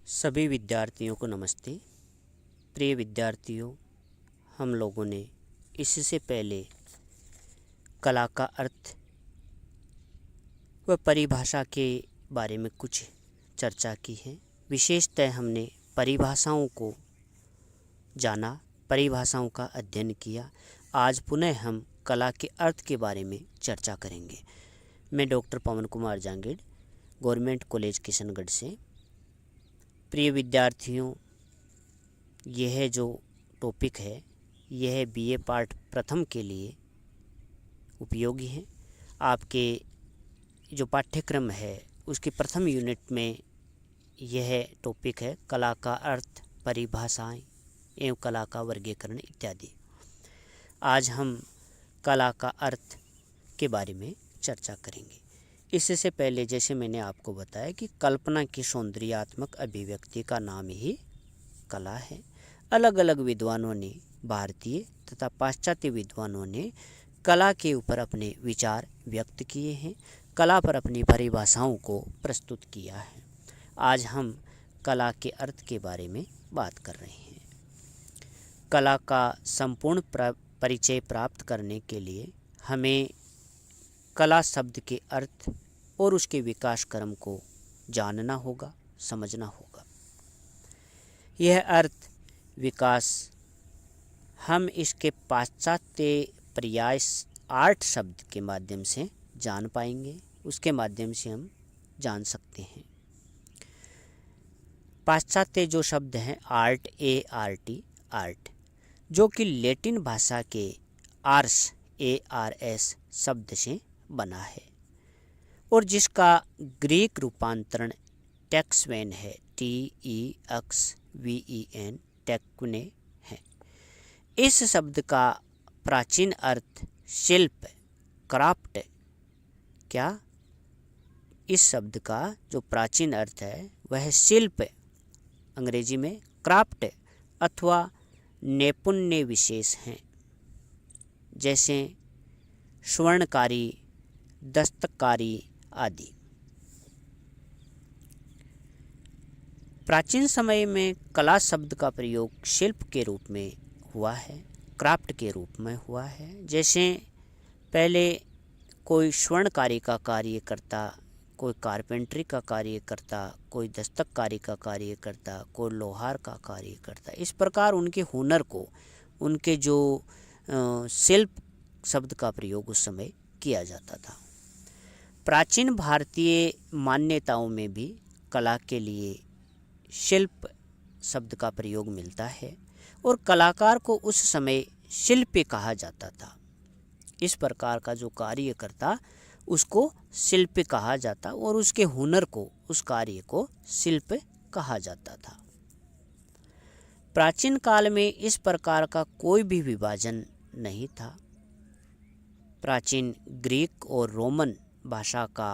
सभी विद्यार्थियों को नमस्ते। प्रिय विद्यार्थियों, हम लोगों ने इससे पहले कला का अर्थ व परिभाषा के बारे में कुछ चर्चा की है। विशेषतः हमने परिभाषाओं को जाना, परिभाषाओं का अध्ययन किया। आज पुनः हम कला के अर्थ के बारे में चर्चा करेंगे। मैं डॉक्टर पवन कुमार जांगीड़, गवर्नमेंट कॉलेज किशनगढ़ से। प्रिय विद्यार्थियों, यह जो टॉपिक है यह बीए पार्ट प्रथम के लिए उपयोगी है। आपके जो पाठ्यक्रम है उसकी प्रथम यूनिट में यह टॉपिक है कला का अर्थ, परिभाषाएं एवं कला का वर्गीकरण इत्यादि। आज हम कला का अर्थ के बारे में चर्चा करेंगे। इससे पहले जैसे मैंने आपको बताया कि कल्पना की सौंदर्यात्मक अभिव्यक्ति का नाम ही कला है। अलग अलग विद्वानों ने, भारतीय तथा पाश्चात्य विद्वानों ने कला के ऊपर अपने विचार व्यक्त किए हैं, कला पर अपनी परिभाषाओं को प्रस्तुत किया है। आज हम कला के अर्थ के बारे में बात कर रहे हैं। कला का संपूर्ण परिचय प्राप्त करने के लिए हमें कला शब्द के अर्थ और उसके विकास क्रम को जानना होगा, समझना होगा। यह अर्थ विकास हम इसके पाश्चात्य पर्याय आर्ट शब्द के माध्यम से जान पाएंगे, उसके माध्यम से हम जान सकते हैं। पाश्चात्य जो शब्द हैं आर्ट, ART, आर्ट, जो कि लैटिन भाषा के आर्स, ARS शब्द से बना है और जिसका ग्रीक रूपांतरण टेक्सवेन है, TEXVEN, टेक्ने है। इस शब्द का प्राचीन अर्थ शिल्प, क्राफ्ट। क्या? इस शब्द का जो प्राचीन अर्थ है वह शिल्प, अंग्रेजी में क्राफ्ट अथवा नैपुण्य विशेष हैं, जैसे स्वर्णकारी, दस्तकारी आदि। प्राचीन समय में कला शब्द का प्रयोग शिल्प के रूप में हुआ है, क्राफ्ट के रूप में हुआ है। जैसे पहले कोई स्वर्णकारी का कार्य करता, कोई कारपेंटरी का कार्य करता, कोई दस्तकारी का कार्य करता, कोई लोहार का कार्य करता। इस प्रकार उनके हुनर को, उनके जो शिल्प शब्द का प्रयोग उस समय किया जाता था। प्राचीन भारतीय मान्यताओं में भी कला के लिए शिल्प शब्द का प्रयोग मिलता है और कलाकार को उस समय शिल्पी कहा जाता था। इस प्रकार का जो कार्य करता उसको शिल्पी कहा जाता और उसके हुनर को, उस कार्य को शिल्प कहा जाता था। प्राचीन काल में इस प्रकार का कोई भी विभाजन नहीं था। प्राचीन ग्रीक और रोमन भाषा का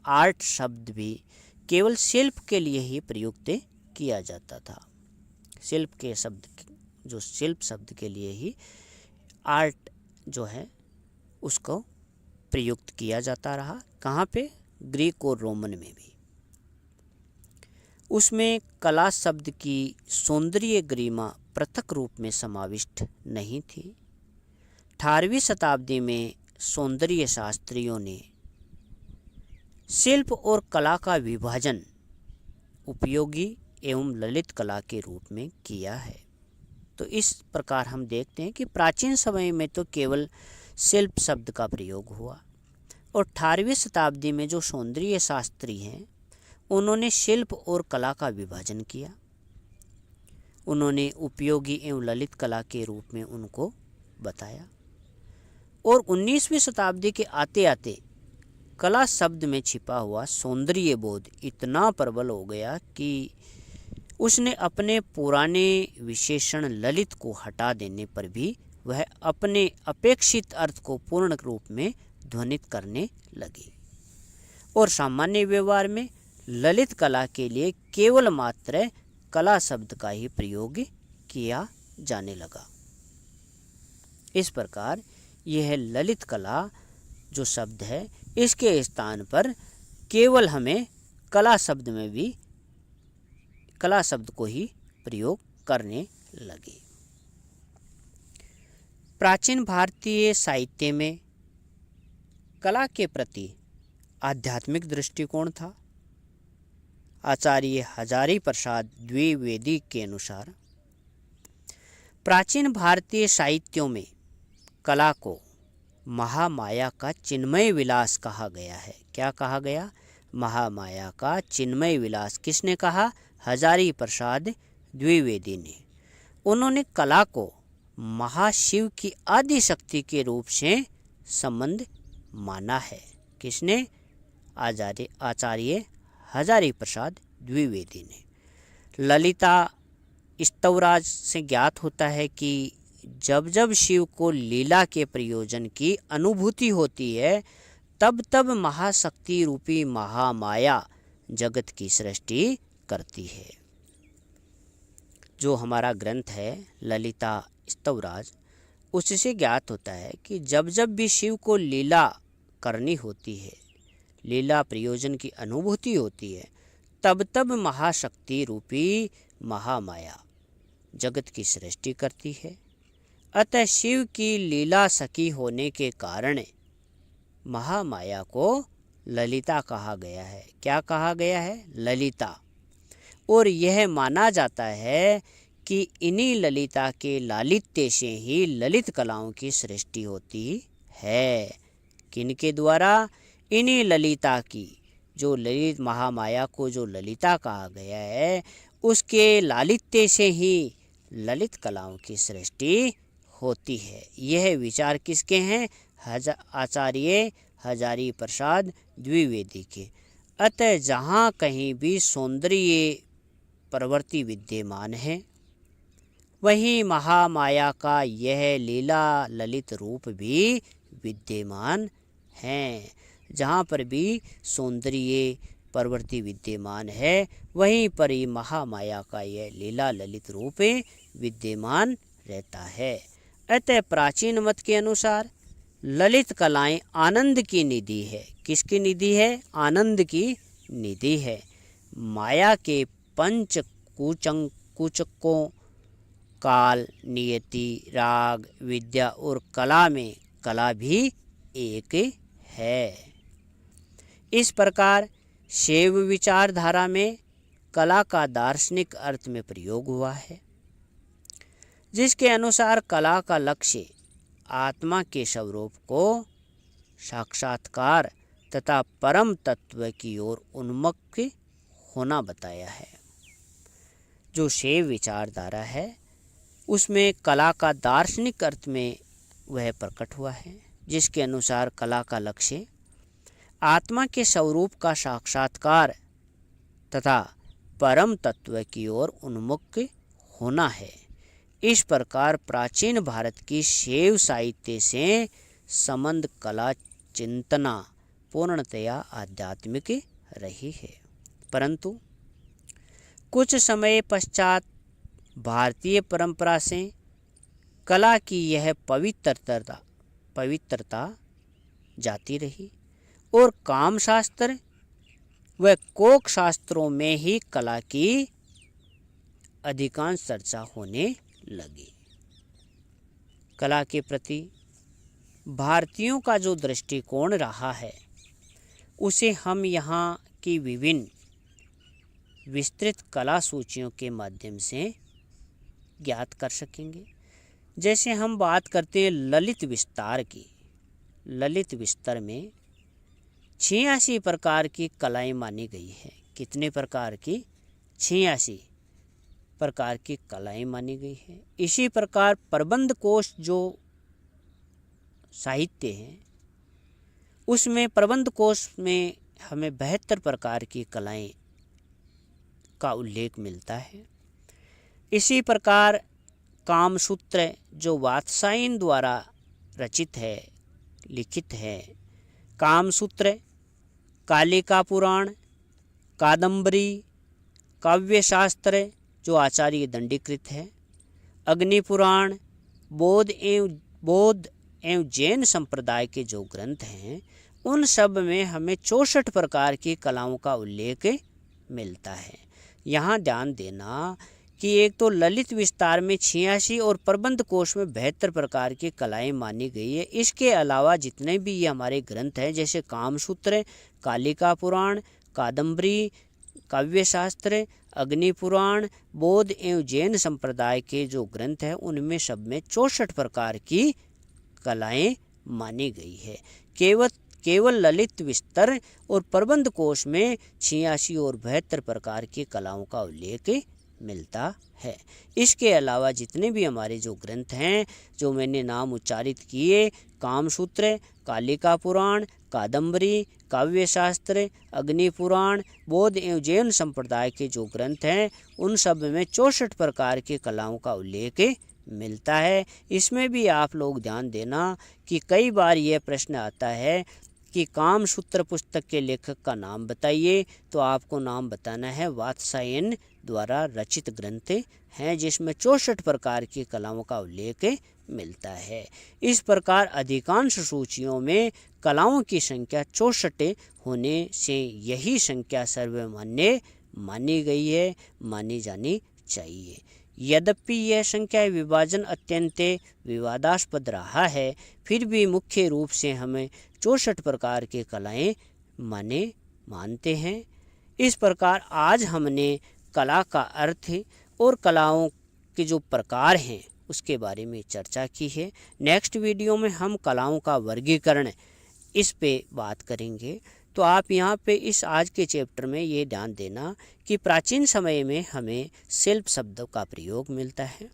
आर्ट शब्द भी केवल शिल्प के लिए ही प्रयुक्त किया जाता था। शिल्प के शब्द, जो शिल्प शब्द के लिए ही आर्ट जो है उसको प्रयुक्त किया जाता रहा। कहाँ पे? ग्रीक और रोमन में भी। उसमें कला शब्द की सौंदर्य गरिमा पृथक रूप में समाविष्ट नहीं थी। 18वीं शताब्दी में सौंदर्य शास्त्रियों ने शिल्प और कला का विभाजन उपयोगी एवं ललित कला के रूप में किया है। तो इस प्रकार हम देखते हैं कि प्राचीन समय में तो केवल शिल्प शब्द का प्रयोग हुआ और 18वीं शताब्दी में जो सौंदर्य शास्त्री हैं उन्होंने शिल्प और कला का विभाजन किया। उन्होंने उपयोगी एवं ललित कला के रूप में उनको बताया और 19वीं शताब्दी के आते आते कला शब्द में छिपा हुआ सौंदर्य बोध इतना प्रबल हो गया कि उसने अपने पुराने विशेषण ललित को हटा देने पर भी वह अपने अपेक्षित अर्थ को पूर्ण रूप में ध्वनित करने लगी और सामान्य व्यवहार में ललित कला के लिए केवल मात्र कला शब्द का ही प्रयोग किया जाने लगा। इस प्रकार यह ललित कला जो शब्द है इसके स्थान पर केवल हमें कला शब्द में भी कला शब्द को ही प्रयोग करने लगे। प्राचीन भारतीय साहित्य में कला के प्रति आध्यात्मिक दृष्टिकोण था। आचार्य हजारी प्रसाद द्विवेदी के अनुसार प्राचीन भारतीय साहित्यों में कला को महामाया का चिन्मय विलास कहा गया है। क्या कहा गया? महामाया का चिन्मय विलास। किसने कहा? हजारी प्रसाद द्विवेदी ने। उन्होंने कला को महाशिव की आदि शक्ति के रूप से संबंध माना है। किसने? आचार्य हजारी प्रसाद द्विवेदी ने। ललिता स्तवराज से ज्ञात होता है कि जब जब शिव को लीला के प्रयोजन की अनुभूति होती है तब तब महाशक्ति रूपी महामाया जगत की सृष्टि करती है। जो हमारा ग्रंथ है ललिता स्तवराज, उससे ज्ञात होता है कि जब जब भी शिव को लीला करनी होती है, लीला प्रयोजन की अनुभूति होती है, तब तब महाशक्ति रूपी महामाया जगत की सृष्टि करती है। अतः शिव की लीला सखी होने के कारण महामाया को ललिता कहा गया है। क्या कहा गया है? ललिता। और यह माना जाता है कि इन्हीं ललिता के लालित्य से ही ललित कलाओं की सृष्टि होती है। किनके द्वारा? इन्हीं ललिता की, जो ललित महामाया को जो ललिता कहा गया है, उसके लालित्य से ही ललित कलाओं की सृष्टि होती है। यह विचार किसके हैं? आचार्य हजारी प्रसाद द्विवेदी के। अतः जहाँ कहीं भी सौंदर्य प्रवृत्ति विद्यमान है, वहीं महामाया का यह लीला ललित रूप भी विद्यमान है। जहाँ पर भी सौंदर्य प्रवृत्ति विद्यमान है, वहीं पर ही महामाया का यह लीला ललित रूप विद्यमान रहता है। अतः प्राचीन मत के अनुसार ललित कलाएं आनंद की निधि है। किसकी निधि है? आनंद की निधि है। माया के पंच कुचकों काल, नियति, राग, विद्या और कला में कला भी एक है। इस प्रकार शैव विचारधारा में कला का दार्शनिक अर्थ में प्रयोग हुआ है, जिसके अनुसार कला का लक्ष्य आत्मा के स्वरूप को साक्षात्कार तथा परम तत्व की ओर उन्मुख होना बताया है। जो शैव विचारधारा है उसमें कला का दार्शनिक अर्थ में वह प्रकट हुआ है, जिसके अनुसार कला का लक्ष्य आत्मा के स्वरूप का साक्षात्कार तथा परम तत्व की ओर उन्मुख होना है। इस प्रकार प्राचीन भारत की शैव साहित्य से संबंध कला चिंतना पूर्णतया आध्यात्मिक रही है। परंतु कुछ समय पश्चात भारतीय परंपरा से कला की यह पवित्रता जाती रही और काम शास्त्र व कोक शास्त्रों में ही कला की अधिकांश चर्चा होने लगी। कला के प्रति भारतीयों का जो दृष्टिकोण रहा है उसे हम यहाँ की विभिन्न विस्तृत कला सूचियों के माध्यम से ज्ञात कर सकेंगे। जैसे हम बात करते हैं ललित विस्तार की। ललित विस्तार में 86 प्रकार की कलाएं मानी गई है। कितने प्रकार की? 86 प्रकार की कलाएं मानी गई है। इसी प्रकार प्रबंध कोश जो साहित्य है उसमें प्रबंध कोश में हमें 72 प्रकार की कलाएं का उल्लेख मिलता है। इसी प्रकार कामसूत्र जो वात्सायन द्वारा रचित है, लिखित है, कामसूत्र, कालिका पुराण, कादंबरी, काव्यशास्त्र जो आचार्य दंडीकृत है, अग्नि पुराण, बौद्ध एवं जैन संप्रदाय के जो ग्रंथ हैं उन सब में हमें 64 प्रकार की कलाओं का उल्लेख मिलता है। यहाँ ध्यान देना कि एक तो ललित विस्तार में 86 और प्रबंध कोश में 72 प्रकार की कलाएं मानी गई है। इसके अलावा जितने भी ये हमारे ग्रंथ हैं, जैसे कामसूत्र, कालिका पुराण, कादम्बरी, काव्य शास्त्र, अग्नि पुराण, बौद्ध एवं जैन संप्रदाय के जो ग्रंथ हैं उनमें सब में 64 प्रकार की कलाएं मानी गई है। केवल ललित विस्तर और प्रबंध कोश में 86 और 72 प्रकार की कलाओं का उल्लेख मिलता है। इसके अलावा जितने भी हमारे जो ग्रंथ हैं जो मैंने नाम उच्चारित किए, कामसूत्र, कालिका पुराण, कादम्बरी, काव्य शास्त्र, अग्नि पुराण, बौद्ध एवं जैन संप्रदाय के जो ग्रंथ हैं उन सब में 64 प्रकार की कलाओं का उल्लेख मिलता है। इसमें भी आप लोग ध्यान देना कि कई बार यह प्रश्न आता है कि कामसूत्र पुस्तक के लेखक का नाम बताइए, तो आपको नाम बताना है वात्स्यायन द्वारा रचित ग्रंथ हैं जिसमें 64 प्रकार की कलाओं का उल्लेख मिलता है। इस प्रकार अधिकांश सूचियों में कलाओं की संख्या 64 होने से यही संख्या सर्वमान्य मानी गई है, मानी जानी चाहिए। यद्यपि यह संख्या विभाजन अत्यंत विवादास्पद रहा है, फिर भी मुख्य रूप से हमें 64 प्रकार की कलाएं मानते हैं। इस प्रकार आज हमने कला का अर्थ और कलाओं के जो प्रकार हैं उसके बारे में चर्चा की है। नेक्स्ट वीडियो में हम कलाओं का वर्गीकरण इस पे बात करेंगे। तो आप यहाँ पे इस आज के चैप्टर में ये ध्यान देना कि प्राचीन समय में हमें शिल्प शब्द का प्रयोग मिलता है,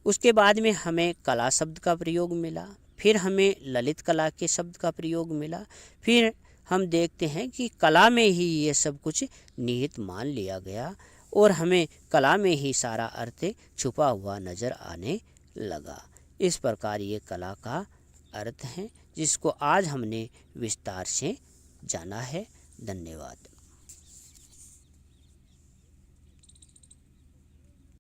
उसके बाद में हमें कला शब्द का प्रयोग मिला, फिर हमें ललित कला के शब्द का प्रयोग मिला, फिर हम देखते हैं कि कला में ही ये सब कुछ निहित मान लिया गया और हमें कला में ही सारा अर्थ छुपा हुआ नज़र आने लगा। इस प्रकार ये कला का अर्थ है जिसको आज हमने विस्तार से जाना है। धन्यवाद।